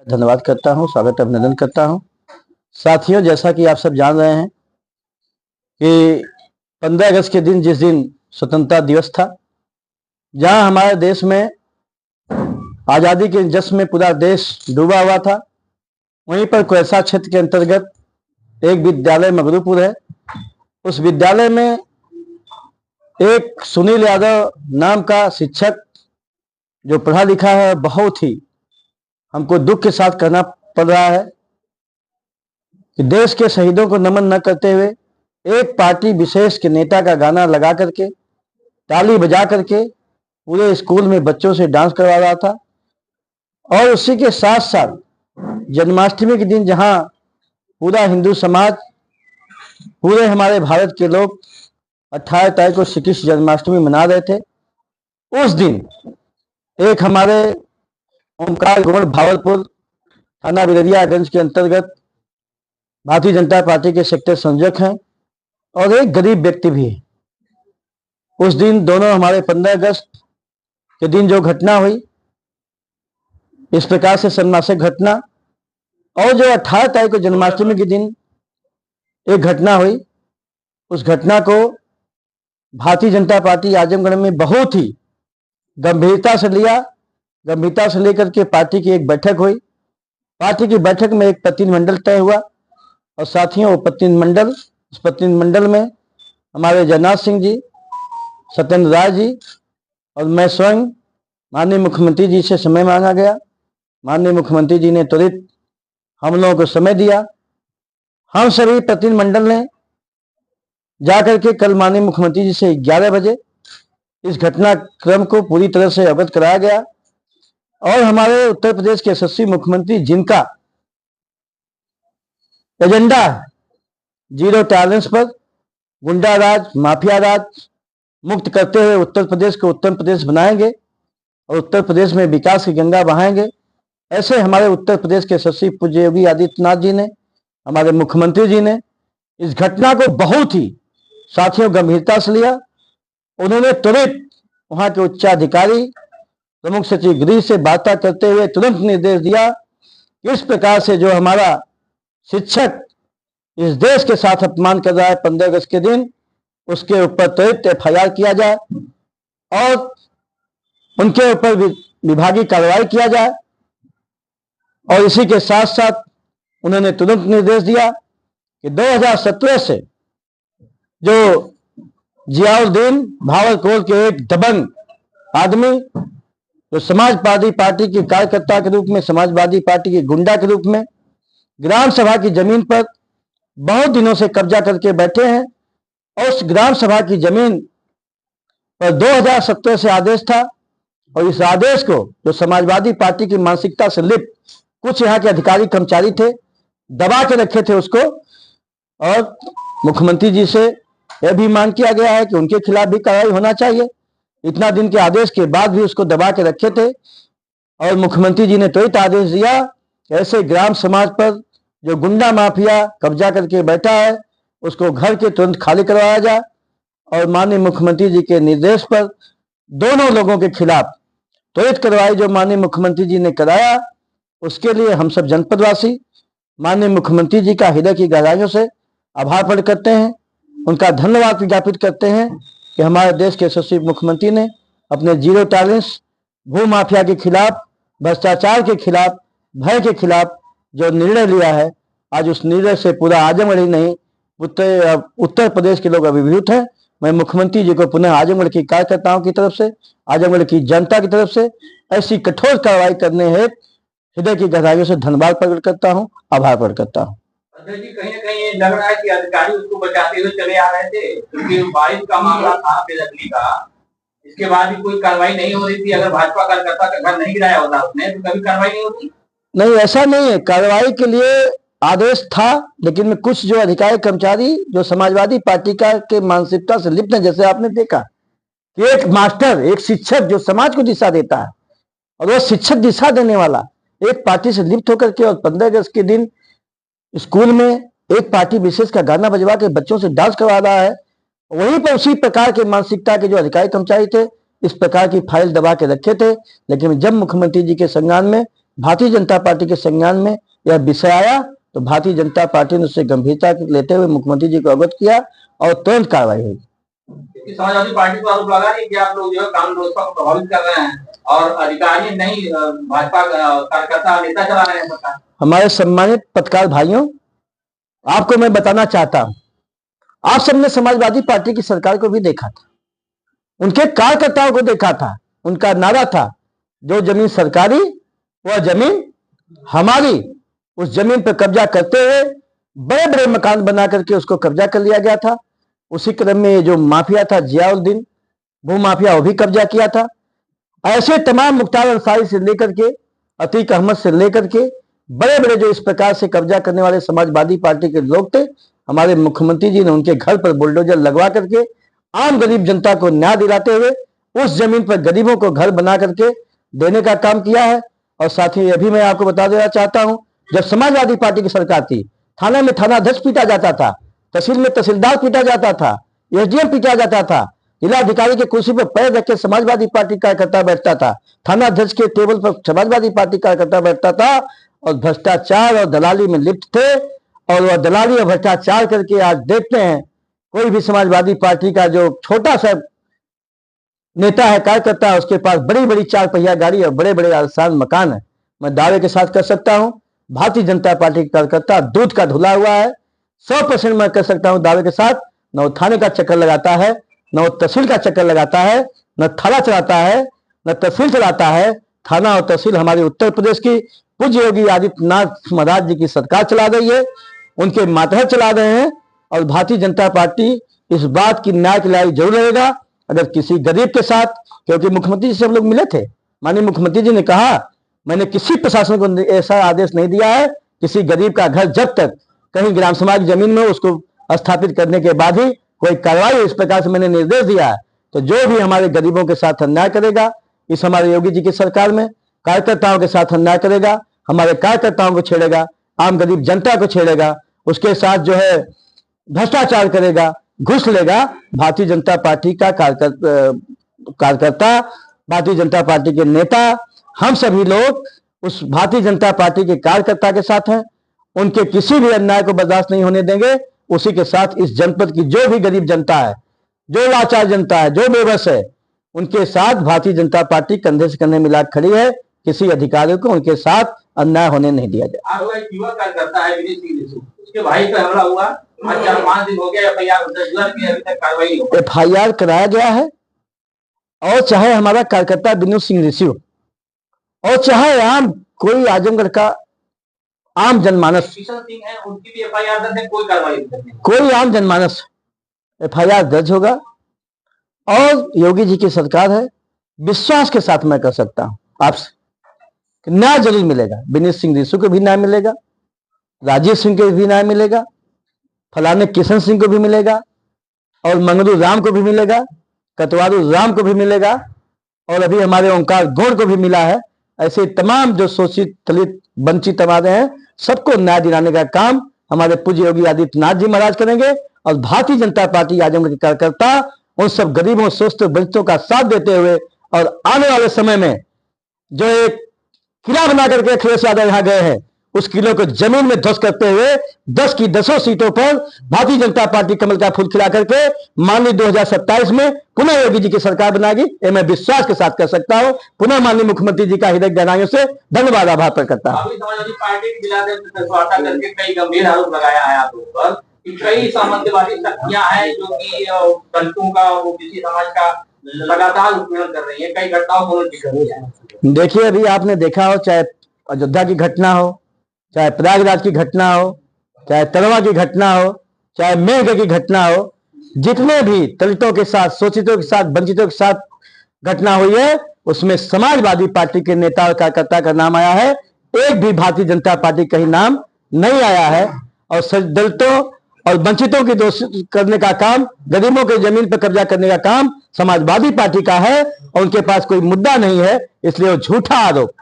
धन्यवाद करता हूं, स्वागत अभिनंदन करता हूं। साथियों, जैसा कि आप सब जान रहे हैं कि 15 अगस्त के दिन, जिस दिन स्वतंत्रता दिवस था, जहां हमारे देश में आज़ादी के जश्न में पूरा देश डूबा हुआ था, वहीं पर कोयसा क्षेत्र के अंतर्गत एक विद्यालय मगरूपुर है। उस विद्यालय में एक सुनील यादव नाम का शिक्षक, जो पढ़ा लिखा है, बहुत ही हमको दुख के साथ कहना पड़ रहा है कि देश के शहीदों को नमन न करते हुए एक पार्टी विशेष के नेता का गाना लगा करके, ताली बजा करके पूरे स्कूल में बच्चों से डांस करवा रहा था। और उसी के साथ साथ जन्माष्टमी के दिन, जहां पूरा हिंदू समाज, पूरे हमारे भारत के लोग 18 तारीख को श्री कृष्ण जन्माष्टमी मना रहे थे, उस दिन एक हमारे ओमकार गोड़ भावलपुर थाना बिलरियागंज के अंतर्गत भारतीय जनता पार्टी के सेक्टर संयोजक हैं और एक गरीब व्यक्ति भी है। उस दिन दोनों हमारे 15 अगस्त के दिन जो घटना हुई, इस प्रकार से सन्नासक घटना, और जो 18 तारीख को जन्माष्टमी के दिन एक घटना हुई, उस घटना को भारतीय जनता पार्टी आजमगढ़ में बहुत ही गंभीरता से लेकर के पार्टी की एक बैठक हुई। पार्टी की बैठक में एक प्रतिनिधिमंडल तय हुआ और साथियों, उस प्रतिनिधिमंडल में हमारे जगन्नाथ सिंह जी, सत्येंद्र राय जी और मैं स्वयं माननीय मुख्यमंत्री जी से समय मांगा गया। माननीय मुख्यमंत्री जी ने तुरंत हम लोगों को समय दिया। हम सभी प्रतिनिधिमंडल ने जाकर के कल माननीय मुख्यमंत्री जी से 11 बजे इस घटनाक्रम को पूरी तरह से अवगत कराया गया और हमारे उत्तर प्रदेश के यशस्वी मुख्यमंत्री, जिनका एजेंडा जीरो टॉलरेंस पर गुंडा राज, माफिया राज मुक्त करते हुए उत्तर प्रदेश को उत्तम प्रदेश बनाएंगे और उत्तर प्रदेश में विकास की गंगा बहाएंगे, ऐसे हमारे उत्तर प्रदेश के यशस्वी पूज्य योगी आदित्यनाथ जी ने, हमारे मुख्यमंत्री जी ने इस घटना को बहुत ही साथियों गंभीरता से लिया। उन्होंने तुरंत वहां के उच्चाधिकारी प्रमुख सचिव गृह से वार्ता करते हुए तुरंत निर्देश दिया कि इस प्रकार से जो हमारा शिक्षक इस देश के साथ अपमान कर रहा है 15 अगस्त के दिन, उसके ऊपर त्वरित FIR किया जाए और उनके ऊपर विभागीय कार्रवाई किया जाए। और इसी के साथ साथ उन्होंने तुरंत निर्देश दिया कि 2017 से जो जियाउद्दीन भावलपुर के एक दबंग आदमी, जो समाजवादी पार्टी के कार्यकर्ता के रूप में, समाजवादी पार्टी के गुंडा के रूप में ग्राम सभा की जमीन पर बहुत दिनों से कब्जा करके बैठे हैं, और उस ग्राम सभा की जमीन पर 2017 से आदेश था और इस आदेश को जो समाजवादी पार्टी की मानसिकता से लिप्त कुछ यहाँ के अधिकारी कर्मचारी थे, दबा के रखे थे उसको। और मुख्यमंत्री जी से यह भी मांग किया गया है कि उनके खिलाफ भी कार्रवाई होना चाहिए। इतना दिन के आदेश के बाद भी उसको दबा के रखे थे और मुख्यमंत्री जी ने त्वरित आदेश दिया कि ऐसे ग्राम समाज पर जो गुंडा माफिया कब्जा करके बैठा है, उसको घर के तुरंत खाली करवाया जाए। और माननीय मुख्यमंत्री जी के निर्देश पर दोनों लोगों के खिलाफ त्वरित कार्रवाई जो माननीय मुख्यमंत्री जी ने कराया, उसके लिए हम सब जनपदवासी माननीय मुख्यमंत्री जी का हृदय की गहराइयों से आभार प्रकट करते हैं, उनका धन्यवाद ज्ञापित करते हैं कि हमारे देश के यशस्वी मुख्यमंत्री ने अपने जीरो टॉलरेंस, भू माफिया के खिलाफ, भ्रष्टाचार के खिलाफ, भय के खिलाफ जो निर्णय लिया है, आज उस निर्णय से पूरा आजमगढ़ ही नहीं उत्तर प्रदेश के लोग अभिभूत हैं। मैं मुख्यमंत्री जी को पुनः आजमगढ़ की कार्यकर्ताओं की तरफ से, आजमगढ़ की जनता की तरफ से ऐसी कठोर कार्रवाई करने हेतु हृदय की गहराइयों से धन्यवाद प्रकट करता हूँ, आभार प्रकट करता हूँ। जी, कहीं ना कहीं लग रहा है कि अधिकारी उसको बचाते हुए चले आ रहे थे, क्योंकि बारिश का मामला था बेदखली का, इसके बाद भी कोई कार्रवाई नहीं हो रही थी। अगर भाजपा कार्यकर्ता का घर नहीं गिराया होता उसने, तो कभी कार्रवाई नहीं होती। नहीं, ऐसा नहीं है, कार्रवाई के लिए आदेश था, लेकिन कुछ जो अधिकारी कर्मचारी जो समाजवादी पार्टी का के मानसिकता से लिप्त है, जैसे आपने देखा कि एक मास्टर, एक शिक्षक जो समाज को दिशा देता है, और वह शिक्षक दिशा देने वाला एक पार्टी से लिप्त होकर के और 15 अगस्त के दिन स्कूल में एक पार्टी विशेष का गाना बजवा के बच्चों से डांस करवा रहा है। वहीं पर उसी प्रकार के मानसिकता के जो अधिकारी कर्मचारी थे, इस प्रकार की फाइल दबा के रखे थे। लेकिन जब मुख्यमंत्री जी के संज्ञान में भारतीय जनता पार्टी के संज्ञान में यह विषय आया तो भारतीय जनता पार्टी ने उससे गंभीरता लेते हुए मुख्यमंत्री जी को अवगत किया और तुरंत कार्रवाई हुई। समाजवादी पार्टी को आरोप लगा रही है कि आप लोग जो है कानून व्यवस्था को प्रभावित कर रहे हैं और अधिकारी नहीं भाजपा कार्यकर्ता नेता चला रहे हैं सरकार। हमारे सम्मानित पत्रकार भाइयों, आपको मैं बताना चाहता हूं, आप सबने समाजवादी पार्टी की सरकार को भी देखा था, उनके कार्यकर्ताओं को देखा था। उनका नारा था, जो जमीन सरकारी वह जमीन हमारी। उस जमीन पर कब्जा करते हुए बड़े बड़े मकान बना करके उसको कब्जा कर लिया गया था। उसी क्रम में ये जो माफिया था जियाउद्दीन भू माफिया, वो भी कब्जा किया था। ऐसे तमाम मुख्तार अंसारी से लेकर के अतीक अहमद से लेकर के बड़े बड़े जो इस प्रकार से कब्जा करने वाले समाजवादी पार्टी के लोग थे, हमारे मुख्यमंत्री जी ने उनके घर पर बुलडोजर लगवा करके आम गरीब जनता को न्याय दिलाते हुए उस जमीन पर गरीबों को घर बना करके देने का काम किया है। और साथ ही अभी मैं आपको बता देना चाहता हूं, जब समाजवादी पार्टी की सरकार थी, थाना में थानाध्यक्ष पीटा जाता था, तहसील में तहसीलदार पीटा जाता था, एसडीएम पीटा जाता था, जिलाधिकारी के कुर्सी पर पैर रख के समाजवादी पार्टी कार्यकर्ता बैठता था, थानाध्यक्ष के टेबल पर समाजवादी पार्टी कार्यकर्ता बैठता था और भ्रष्टाचार और दलाली में लिप्त थे। और वह दलाली और भ्रष्टाचार करके आज देखते हैं कोई भी समाजवादी पार्टी का जो छोटा सा नेता है, कार्यकर्ता है, उसके पास बड़ी बड़ी 4 पहिया गाड़ी और बड़े बड़े आलीशान मकान है। मैं दावे के साथ कर सकता हूं, भारतीय जनता पार्टी का कार्यकर्ता दूध का धुला हुआ है। 100% मैं कर सकता हूं दावे के साथ। न वो थाने का चक्कर लगाता है, न वो तहसील का चक्कर लगाता है, न थाना चलाता है, न तहसील चलाता है। थाना और तहसील हमारे उत्तर प्रदेश की पूज्य योगी आदित्यनाथ महाराज जी की सरकार चला रही है, उनके मातहत चला रहे हैं। और भारतीय जनता पार्टी इस बात की न्याय की लड़ाई जरूर लड़ेगा। अगर किसी गरीब के साथ, क्योंकि मुख्यमंत्री जी से हम लोग मिले थे, माननीय मुख्यमंत्री जी ने कहा, मैंने किसी प्रशासन को ऐसा आदेश नहीं दिया है किसी गरीब का घर जब तक कहीं ग्राम सभा की जमीन में उसको स्थापित करने के बाद ही कोई कार्रवाई, इस प्रकार से मैंने निर्देश दिया है। तो जो भी हमारे गरीबों के साथ अन्याय करेगा, इस हमारे योगी जी की सरकार में कार्यकर्ताओं के साथ अन्याय करेगा, हमारे कार्यकर्ताओं को छेड़ेगा, आम गरीब जनता को छेड़ेगा, उसके साथ जो है भ्रष्टाचार करेगा, घुस लेगा, भारतीय जनता पार्टी का कार्यकर्ता, भारतीय जनता पार्टी के नेता, हम सभी लोग उस भारतीय जनता पार्टी के कार्यकर्ता के साथ हैं। उनके किसी भी अन्याय को बर्दाश्त नहीं होने देंगे। उसी के साथ इस जनपद की जो भी गरीब जनता है, जो लाचार जनता है, जो बेबस है, उनके साथ भारतीय जनता पार्टी कंधे से कंधे मिला खड़ी है। किसी अधिकारी को उनके साथ अन्याय होने नहीं दिया जाए। युवा कार्यकर्ता है विनीत सिंह रिसू, उसके भाई पे हमला हुआ, आज 4-5 दिन हो गया, एफआईआर अभी तक कार्रवाई नहीं। एफआईआर कराया गया है। और चाहे हमारा कार्यकर्ता विनीत सिंह रिसू और चाहे आम कोई आजमगढ़ का आम जनमानस, किशन सिंह है, उनकी भी एफआईआर दर्ज है, कोई कार्रवाई नहीं। कोई आम जनमानस एफआईआर दर्ज होगा। और योगी जी की सरकार है, विश्वास के साथ मैं कर सकता हूं आपसे, न्याय जरूर मिलेगा। विनीत सिंह रिसू को भी न्याय मिलेगा, राजीव सिंह को भी न्याय मिलेगा, फलाने किशन सिंह को भी मिलेगा, और मंगलू राम को भी मिलेगा, कटवारू राम को भी मिलेगा, और अभी हमारे ओंकार गौड़ को भी मिला है। ऐसे तमाम जो शोषित दलित वंचित हमारे हैं, सबको न्याय दिलाने का काम हमारे पूज्य योगी आदित्यनाथ जी महाराज करेंगे। और भारतीय जनता पार्टी आजमगढ़ के कार्यकर्ता उन सब गरीबों, शोषित वंचितों का साथ देते हुए और आने वाले समय में जो एक किला बना करके अखिलेश यादव यहाँ गए हैं, उस किले को जमीन में ध्वस्त करते हुए 10 की 10 सीटों पर भारतीय जनता पार्टी कमल का फूल खिला करके माननीय 2027 में पुनः योगी जी की सरकार बनाएगी। ये मैं विश्वास के साथ कर सकता हूं। पुनः माननीय मुख्यमंत्री जी का हृदय गहराइयों से धन्यवाद, आभार प्रकट करता हूं। समाजवादी पार्टी के जिलाध्यक्ष वार्ता करके कई गंभीर आरोप लगाया है आप लोगों पर कि कई सामंतवादी शक्तियां हैं जो कि दलितों का, ओबीसी समाज का लगातार उत्पीड़न कर रही है, कई घटनाओं को कर रही है। देखिए, अभी आपने देखा हो, चाहे अयोध्या की घटना हो, चाहे प्रयागराज की घटना हो, चाहे तरवा की घटना हो, चाहे मेघ की घटना हो, जितने भी दलितों के साथ, शोषितों के साथ, वंचितों के साथ घटना हुई है, उसमें समाजवादी पार्टी के नेता और कार्यकर्ता का नाम आया है। एक भी भारतीय जनता पार्टी कहीं नाम नहीं आया है। और दलितों और वंचितों की दोष करने का काम, गरीबों के जमीन पर कब्जा करने का काम समाजवादी पार्टी का है, और उनके पास कोई मुद्दा नहीं है। इसलिए वो झूठा आरोप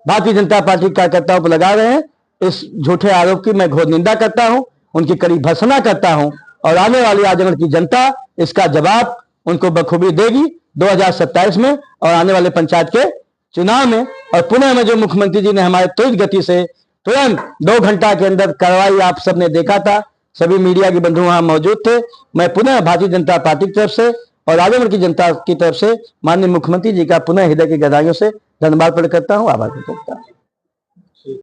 भारतीय जनता पार्टी कार्यकर्ताओं पर लगा रहे हैं। इस झूठे आरोप की मैं घोर निंदा करता हूं, उनकी कड़ी भर्त्सना करता हूं, और आने वाली आजमगढ़ की जनता इसका जवाब उनको बखूबी देगी 2027 में और आने वाले पंचायत के चुनाव में और पुनः में जो मुख्यमंत्री जी ने हमारे त्वरित गति से तुरंत 2 घंटा के अंदर कार्रवाई आप सबने देखा था, सभी मीडिया के बंधु वहां मौजूद थे। मैं पुनः भारतीय जनता पार्टी की तरफ से और आजमगढ़ की जनता की तरफ से माननीय मुख्यमंत्री जी का पुनः हृदय की गहराइयों से धन्यवाद प्रकट करता हूं, आभार व्यक्त करता हूं।